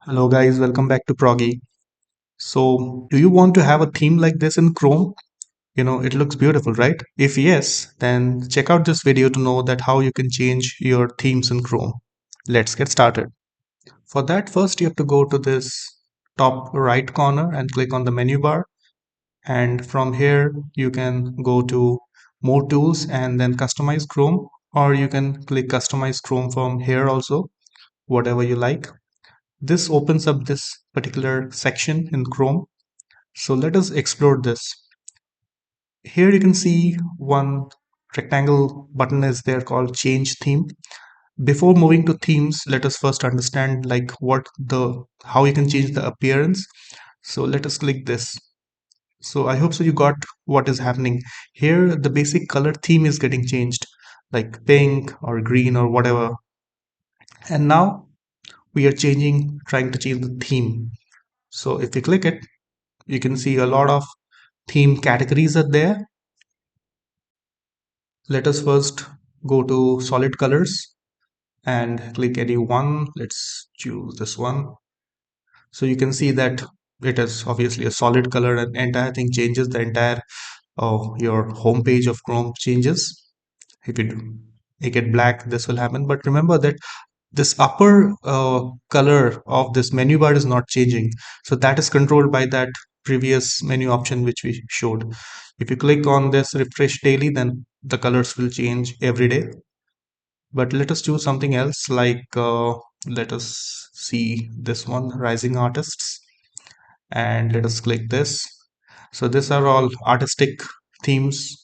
Hello guys, welcome back to Proggy. So, do you want to have a theme like this in Chrome? It looks beautiful, right? If yes, then check out this video to know that how you can change your themes in Chrome. Let's get started. For that, first you have to go to this top right corner and click on the menu bar. And from here, you can go to more tools and then customize Chrome, or you can click customize Chrome from here also, whatever you like. This opens up this particular section in Chrome. So let us explore this. Here you can see one rectangle button is there called change theme. Before moving to themes, let us first understand like how you can change the appearance. So let us click this. So I hope so you got what is happening. Here the basic color theme is getting changed like pink or green or whatever. And now we are trying to change the theme. So if we click it, you can see a lot of theme categories are there. Let us first go to solid colors and click any one. Let's choose this one. So you can see that it is obviously a solid color and entire thing changes. The entire your home page of Chrome changes. If you make it black, this will happen. But remember that this upper color of this menu bar is not changing. So that is controlled by that previous menu option which we showed. If you click on this refresh daily, then the colors will change every day. But let us choose something else like let us see this one, rising artists, and let us click this. So these are all artistic themes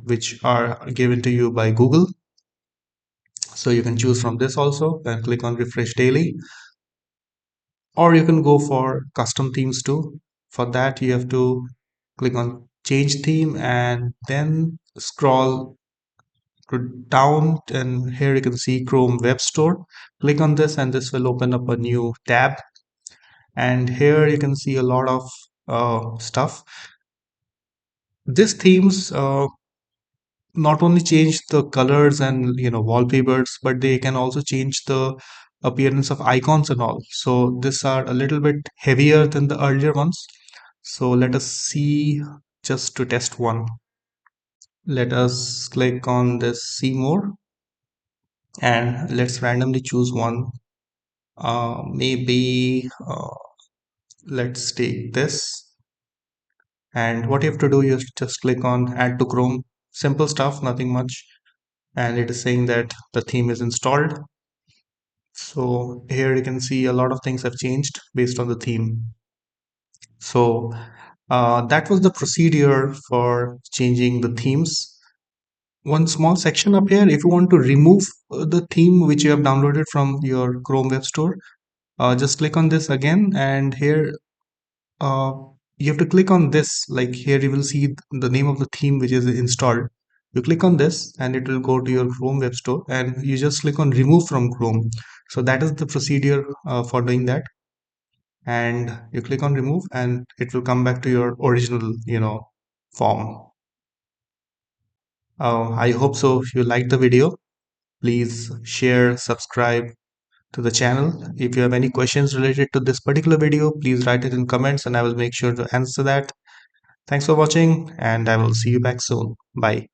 which are given to you by Google. So you can choose from this also and click on refresh daily, or you can go for custom themes too. For that, you have to click on change theme and then scroll down, and here you can see Chrome Web Store. Click on this and this will open up a new tab, and here you can see a lot of stuff. These themes not only change the colors and wallpapers, but they can also change the appearance of icons and all. So these are a little bit heavier than the earlier ones. So let us see, just to test one. Let us click on this see more, and let's randomly choose one. Maybe let's take this. And what you have to do is just click on add to Chrome. Simple stuff, nothing much. And it is saying that the theme is installed. So here you can see a lot of things have changed based on the theme. So that was the procedure for changing the themes. One small section up here, if you want to remove the theme which you have downloaded from your Chrome Web Store, just click on this again, and here uh, you have to click on this. Like here you will see the name of the theme which is installed. You click on this and it will go to your Chrome Web Store, and you just click on remove from Chrome. So that is the procedure for doing that, and you click on remove and it will come back to your original form. I hope so you liked the video. Please share, subscribe to the channel. If you have any questions related to this particular video, please write it in comments and I will make sure to answer that. Thanks for watching, and I will see you back soon. Bye.